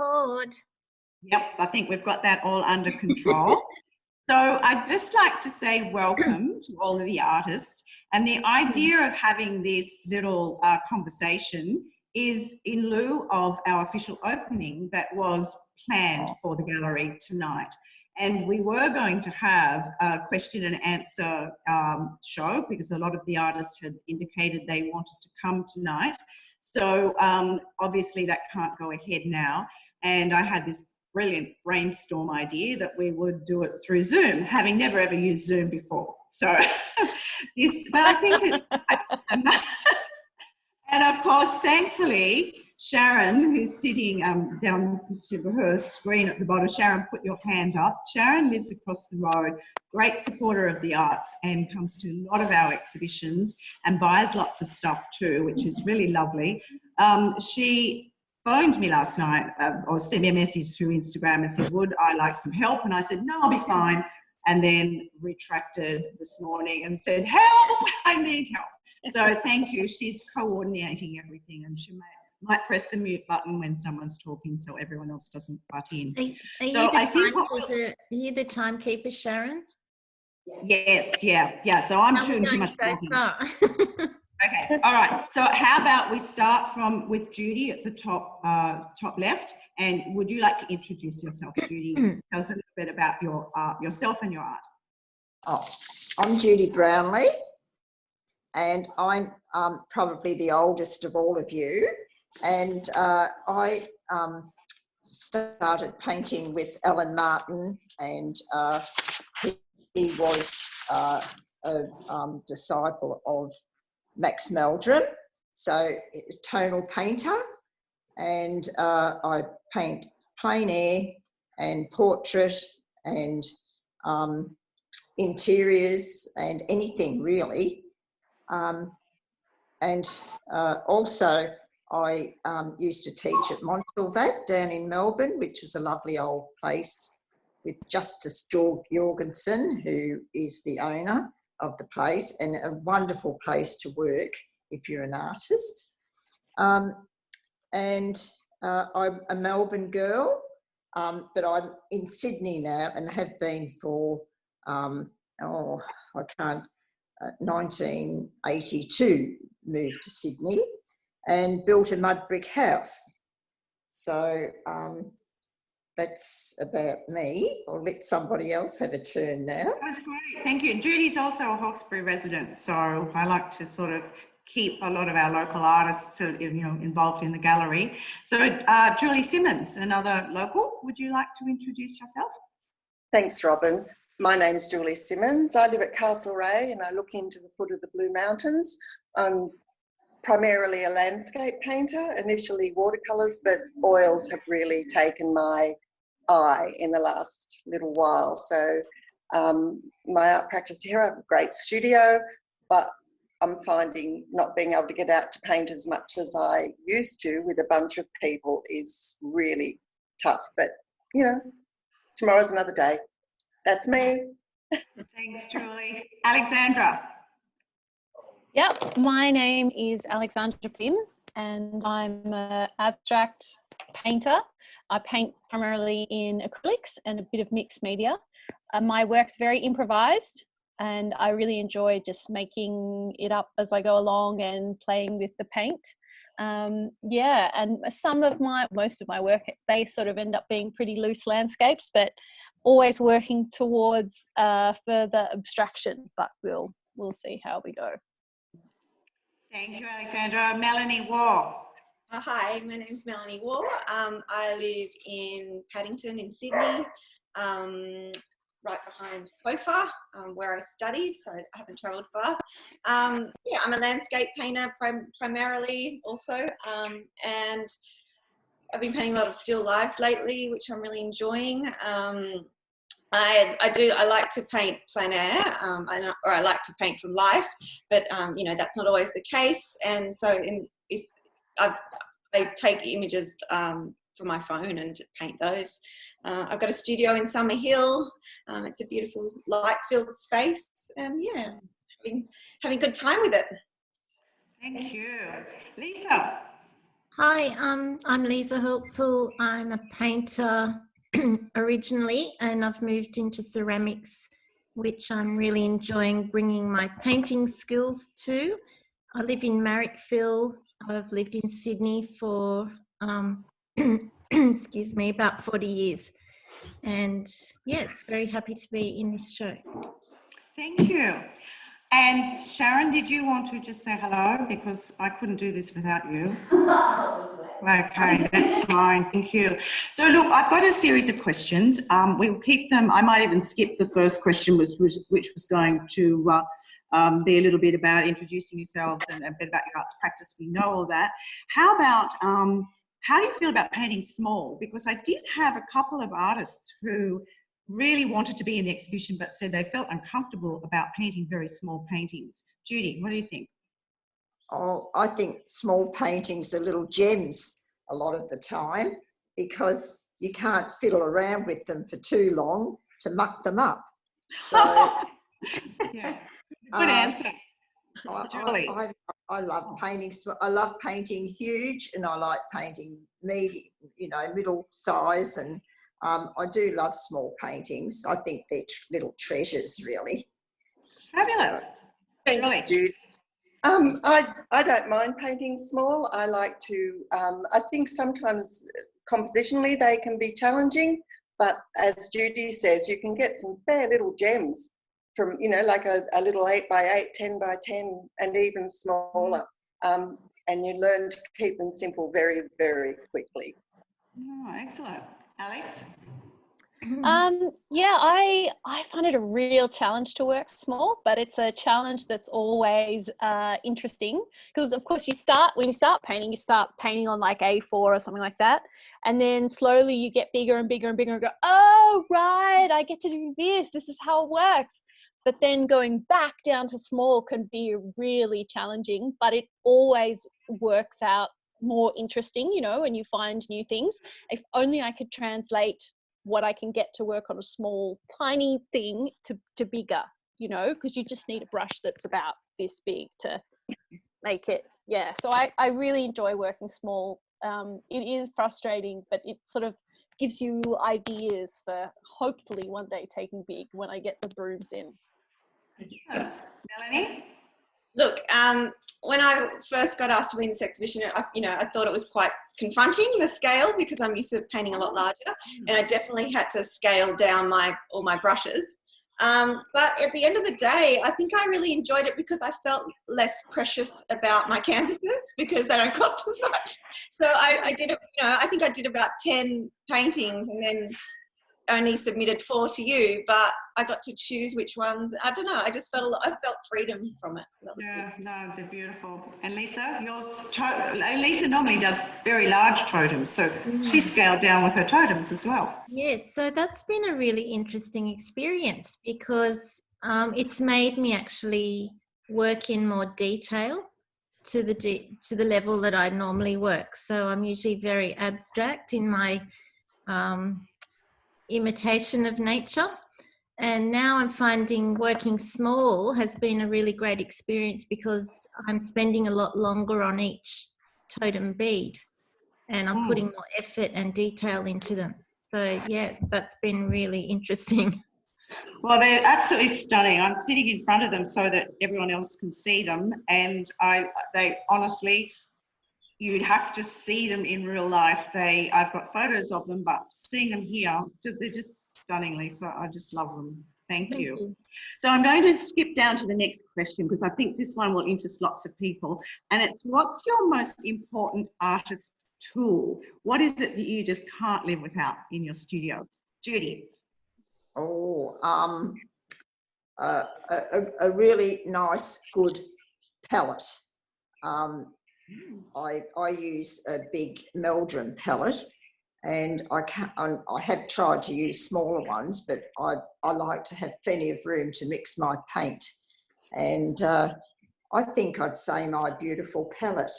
record. Yep, I think we've got that all under control. So I'd just like to say welcome to all of the artists. And the idea of having this little conversation is in lieu of our official opening that was planned for the gallery tonight. And we were going to have a question and answer show because a lot of the artists had indicated they wanted to come tonight. So obviously that can't go ahead now. And I had this brilliant brainstorm idea that we would do it through Zoom, having never ever used Zoom before. So but I think it's, and of course, thankfully, Sharon, who's sitting down to her screen at the bottom, Sharon, put your hand up. Sharon lives across the road, great supporter of the arts and comes to a lot of our exhibitions and buys lots of stuff too, which is really lovely. She phoned me last night or sent me a message through Instagram and said, would I like some help? And I said, no, I'll be fine. And then retracted this morning and said, help, I need help. So thank you. She's coordinating everything and she might press the mute button when someone's talking so everyone else doesn't butt in. Are you the timekeeper, Sharon? Yes, yeah. So I'm doing too much talking. Okay, all right. So how about we start with Judy at the top left, and would you like to introduce yourself, Judy? Tell us a little bit about yourself and your art. Oh, I'm Judy Brownlee, and I'm probably the oldest of all of you. And I started painting with Alan Martin, and he was a disciple of Max Meldrum, so tonal painter, and I paint plein air and portrait and interiors and anything really. And also I used to teach at Montsalvat down in Melbourne, which is a lovely old place with Justice Jorgensen, who is the owner of the place, and a wonderful place to work if you're an artist. I'm a Melbourne girl, but I'm in Sydney now and have been for 1982, moved to Sydney and built a mud brick house. So that's about me. I'll let somebody else have a turn now. That was great, thank you. Judy's also a Hawkesbury resident, so I like to sort of keep a lot of our local artists involved in the gallery. So Julie Simmons, another local, would you like to introduce yourself? Thanks, Robin. My name's Julie Simmons. I live at Castlereagh and I look into the foot of the Blue Mountains. I'm primarily a landscape painter, initially watercolours, but oils have really taken my eye in the last little while. So my art practice here, I have a great studio, but I'm finding not being able to get out to paint as much as I used to with a bunch of people is really tough. But, you know, tomorrow's another day. That's me. Thanks, Julie. Alexandra. Yep, my name is Alexandra Pym and I'm an abstract painter. I paint primarily in acrylics and a bit of mixed media. My work's very improvised and I really enjoy just making it up as I go along and playing with the paint. Yeah, and most of my work, they sort of end up being pretty loose landscapes, but always working towards further abstraction, but we'll see how we go. Thank you, Alexandra. Melanie Waugh. Hi, my name's Melanie Waugh. I live in Paddington in Sydney, right behind COFA, where I studied, so I haven't travelled far. Yeah, I'm a landscape painter primarily also, and I've been painting a lot of still lifes lately, which I'm really enjoying. I like to paint plein air, or I like to paint from life, but you know, that's not always the case. And so if I take images from my phone and paint those. I've got a studio in Summer Hill. It's a beautiful light-filled space, and yeah, having a good time with it. Thank you. Lisa. Hi, I'm Lisa Hurtzel. I'm a painter originally, and I've moved into ceramics, which I'm really enjoying bringing my painting skills to. I live in Marrickville. I've lived in Sydney for, excuse me, about 40 years. And yes, very happy to be in this show. Thank you. And Sharon, did you want to just say hello? Because I couldn't do this without you. Okay, that's fine. Thank you. So look, I've got a series of questions. We'll keep them. I might even skip the first question, which was going to be a little bit about introducing yourselves and a bit about your arts practice. We know all that. How about, how do you feel about painting small? Because I did have a couple of artists who really wanted to be in the exhibition but said they felt uncomfortable about painting very small paintings. Judy, what do you think? Oh, I think small paintings are little gems a lot of the time because you can't fiddle around with them for too long to muck them up. So, yeah, good answer. Julie. I love painting. I love painting huge, and I like painting medium, middle size, and I do love small paintings. I think they're little treasures, really. Fabulous. Thanks, Jude. I don't mind painting small. I like to, I think sometimes compositionally they can be challenging, but as Judy says, you can get some fair little gems from, like a little 8x8, 10x10, and even smaller. And you learn to keep them simple very, very quickly. Oh, excellent. Alex? Yeah, I find it a real challenge to work small, but it's a challenge that's always interesting because, of course, when you start painting on like A4 or something like that, and then slowly you get bigger and bigger and bigger and go, oh, right, I get to do this. This is how it works. But then going back down to small can be really challenging, but it always works out more interesting, when you find new things. If only I could translate what I can get to work on a small, tiny thing to bigger, because you just need a brush that's about this big to make it. Yeah, so I really enjoy working small. It is frustrating, but it sort of gives you ideas for hopefully one day taking big when I get the brooms in. Melanie? Look, when I first got asked to be in this exhibition, I thought it was quite confronting, the scale, because I'm used to painting a lot larger, and I definitely had to scale down all my brushes. But at the end of the day, I think I really enjoyed it because I felt less precious about my canvases because they don't cost as much. So I did, I think I did about 10 paintings and then only submitted 4 to you, but I got to choose which ones. I don't know. I just felt I felt freedom from it. So that was good. No, they're beautiful. And Lisa, Lisa normally does very large totems, so she scaled down with her totems as well. Yes, so that's been a really interesting experience because it's made me actually work in more detail to the level that I normally work. So I'm usually very abstract in my imitation of nature. And now I'm finding working small has been a really great experience because I'm spending a lot longer on each totem bead and I'm putting more effort and detail into them. So yeah, that's been really interesting. Well, they're absolutely stunning. I'm sitting in front of them so that everyone else can see them. And they honestly, you'd have to see them in real life. I've got photos of them, but seeing them here, they're just stunning, Lisa. I just love them. Thank you. So I'm going to skip down to the next question because I think this one will interest lots of people. And it's, what's your most important artist tool? What is it that you just can't live without in your studio? Judy. Oh, a really nice, good palette. I use a big Meldrum palette, and I have tried to use smaller ones, but I like to have plenty of room to mix my paint. And I think I'd say my beautiful palette.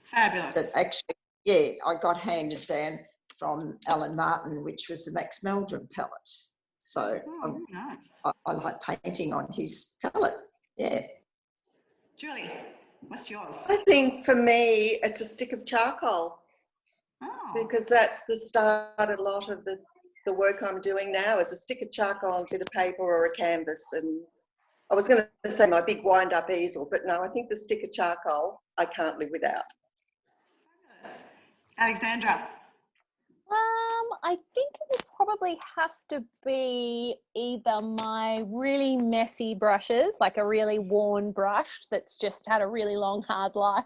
Fabulous. That actually, yeah, I got handed down from Alan Martin, which was the Max Meldrum palette. So nice. I like painting on his palette. Yeah. Julie. What's yours? I think for me, it's a stick of charcoal, Oh, because that's the start of a lot of the work I'm doing now, is a stick of charcoal on a bit of paper or a canvas. And I was going to say my big wind-up easel, but no, I think the stick of charcoal I can't live without. Alexandra. I think it would probably have to be either my really messy brushes, like a really worn brush that's just had a really long, hard life,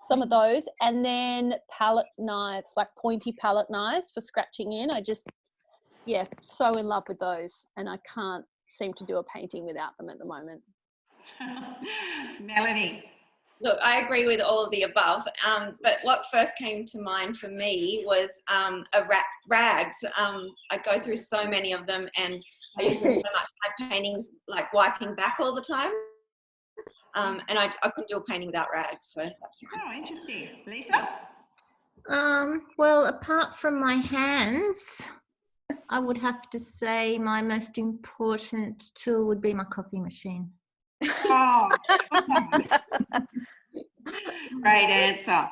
some of those, and then palette knives, like pointy palette knives for scratching in. I just, yeah, so in love with those, and I can't seem to do a painting without them at the moment. Melanie. Look, I agree with all of the above, but what first came to mind for me was rags. I go through so many of them, and I use them so much. My paintings, like wiping back all the time, and I couldn't do a painting without rags. So that's mine. Oh, interesting. Lisa? Well, apart from my hands, I would have to say my most important tool would be my coffee machine. Oh, great answer.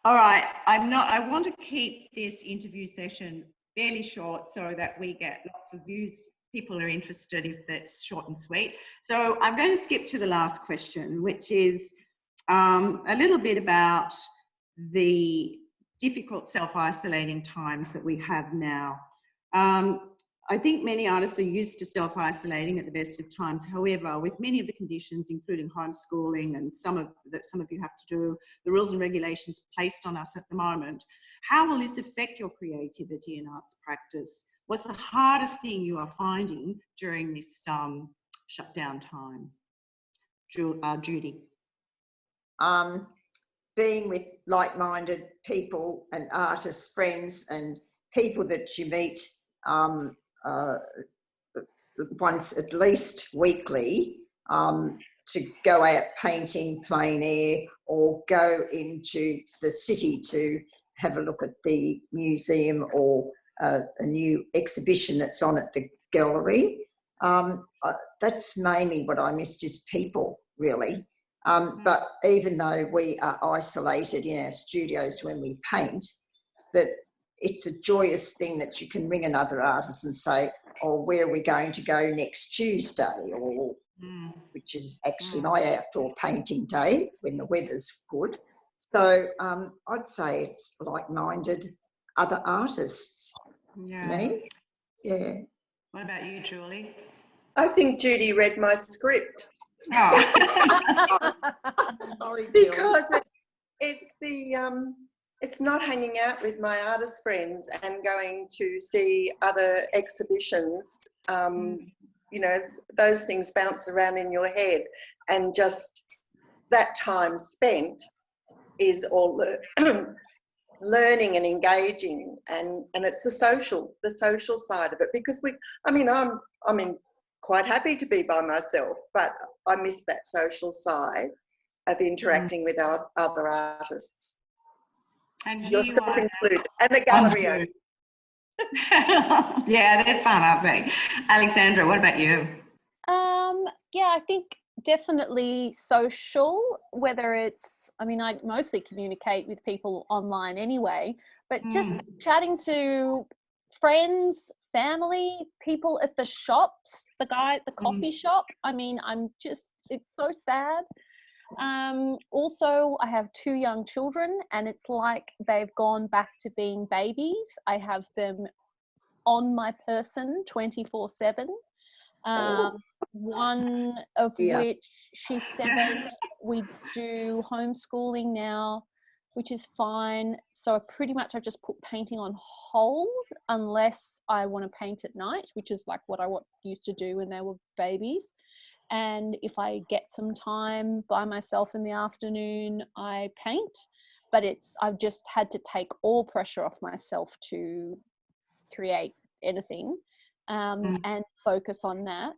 All right, I want to keep this interview session fairly short so that we get lots of views. People are interested if that's short and sweet. So I'm going to skip to the last question, which is a little bit about the difficult self-isolating times that we have now. I think many artists are used to self-isolating at the best of times. However, with many of the conditions, including homeschooling and some of you have to do, the rules and regulations placed on us at the moment, how will this affect your creativity and arts practice? What's the hardest thing you are finding during this shutdown time? Judy. Being with like-minded people and artists, friends and people that you meet once at least weekly, to go out painting plein air or go into the city to have a look at the museum or a new exhibition that's on at the gallery. That's mainly what I missed, is people, really. But even though we are isolated in our studios when we paint, but it's a joyous thing that you can ring another artist and say, oh, where are we going to go next Tuesday? Or which is actually my outdoor painting day when the weather's good. So I'd say it's like-minded other artists. Yeah. Me? Yeah. What about you, Julie? I think Judy read my script. Oh. Sorry, Jill. Because it's not hanging out with my artist friends and going to see other exhibitions. You know, those things bounce around in your head, and just that time spent is all learning and engaging, and it's the social side of it. Because I'm quite happy to be by myself, but I miss that social side of interacting with our other artists. And yourself included, and the gallery owner. Yeah, they're fun, aren't they? Alexandra, what about you? Yeah, I think definitely social, whether it's, I mostly communicate with people online anyway, but just chatting to friends, family, people at the shops, the guy at the coffee shop. It's so sad. Also, I have 2 young children, and it's like they've gone back to being babies. I have them on my person 24/7. One of which, she's 7. We do homeschooling now, which is fine. So pretty much I just put painting on hold unless I want to paint at night, which is like what I used to do when they were babies. And if I get some time by myself in the afternoon, I paint. But I've just had to take all pressure off myself to create anything, and focus on that.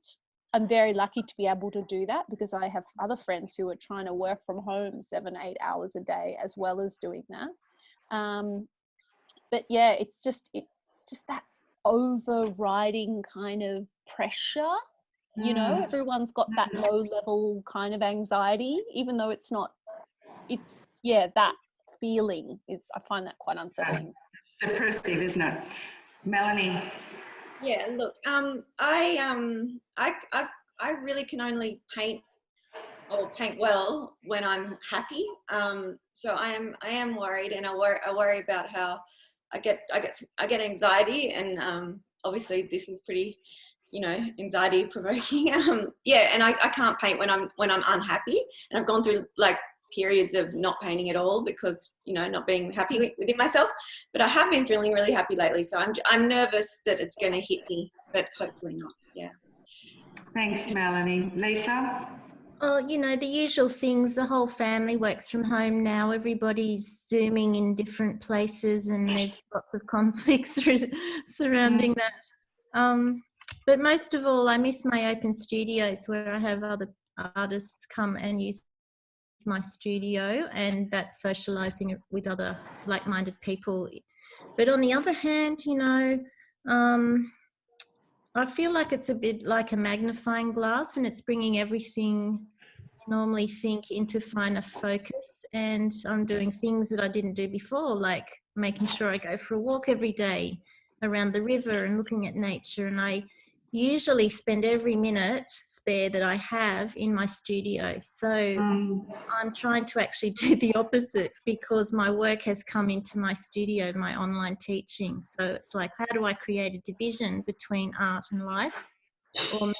I'm very lucky to be able to do that, because I have other friends who are trying to work from home 7-8 hours a day as well as doing that. But yeah, it's just that overriding kind of pressure. You know, everyone's got that low level kind of anxiety, even though it's not it's, yeah, that feeling is, I find that quite unsettling. Suppressive, isn't it? Melanie? Yeah, look, I really can only paint or paint well when I'm happy. So I am worried, and I worry about how I get anxiety, and obviously this is pretty, anxiety provoking. Yeah, and I can't paint when I'm unhappy, and I've gone through like periods of not painting at all because not being happy within myself. But I have been feeling really happy lately, so I'm nervous that it's going to hit me, but hopefully not. Yeah. Thanks, Melanie. Lisa? Oh, the usual things. The whole family works from home now. Everybody's Zooming in different places, and there's lots of conflicts surrounding that. But most of all, I miss my open studios where I have other artists come and use my studio, and that's socializing with other like-minded people. But on the other hand, I feel like it's a bit like a magnifying glass, and it's bringing everything I normally think into finer focus, and I'm doing things that I didn't do before, like making sure I go for a walk every day around the river and looking at nature. And I usually spend every minute spare that I have in my studio. So I'm trying to actually do the opposite, because my work has come into my studio, my online teaching. So it's like, how do I create a division between art and life? Or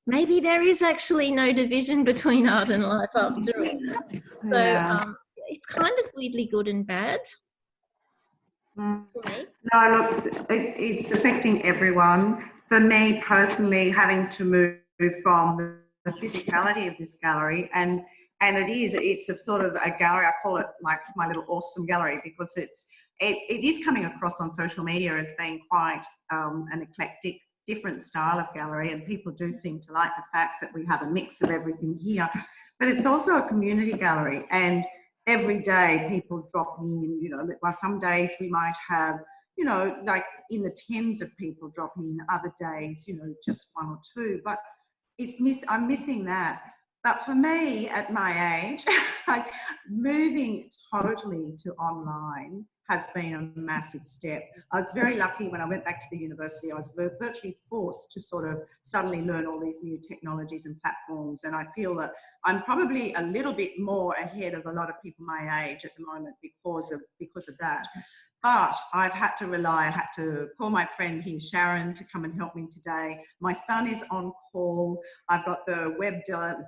maybe there is actually no division between art and life after all. So it's kind of weirdly good and bad for me. No, look, it's affecting everyone. For me personally, having to move from the physicality of this gallery, and it's a sort of a gallery, I call it like my little awesome gallery, because it is coming across on social media as being quite an eclectic, different style of gallery, and people do seem to like the fact that we have a mix of everything here. But it's also a community gallery, and every day people drop in, well, some days we might have, like in the tens of people drop in, other days, just one or two, but I'm missing that. But for me, at my age, like moving totally to online has been a massive step. I was very lucky when I went back to the university. I was virtually forced to sort of suddenly learn all these new technologies and platforms. And I feel that I'm probably a little bit more ahead of a lot of people my age at the moment because of that. But I had to call my friend here, Sharon, to come and help me today. My son is on call. I've got the web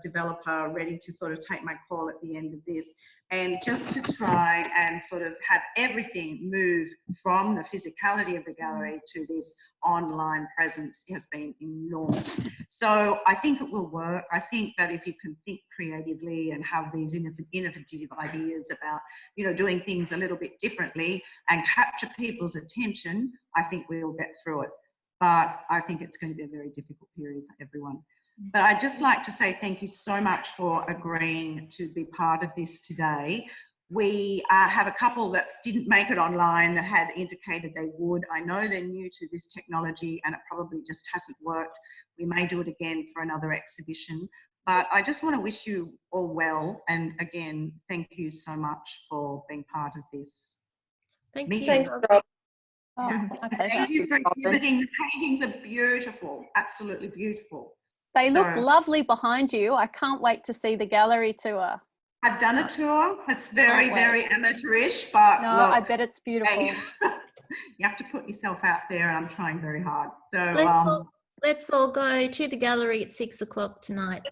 developer ready to sort of take my call at the end of this. And just to try and sort of have everything move from the physicality of the gallery to this online presence has been enormous. So I think it will work. I think that if you can think creatively and have these innovative ideas about, doing things a little bit differently and capture people's attention, I think we'll get through it. But I think it's going to be a very difficult period for everyone. But I'd just like to say thank you so much for agreeing to be part of this today. We have a couple that didn't make it online that had indicated they would. I know they're new to this technology and it probably just hasn't worked. We may do it again for another exhibition. But I just want to wish you all well. And again, thank you so much for being part of this meeting. Thanks, Rob. Oh, okay. Thank you for exhibiting. The paintings are beautiful, absolutely beautiful. They look lovely behind you. I can't wait to see the gallery tour. I've done a tour. It's very, very amateurish, but no, look, I bet it's beautiful. Hey, you have to put yourself out there, and I'm trying very hard. So let's all go to the gallery at 6 o'clock tonight.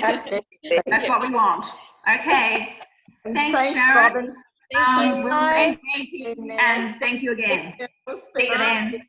That's what we want. Okay. Thanks, Sharon. Robin. And thank you again. See you then.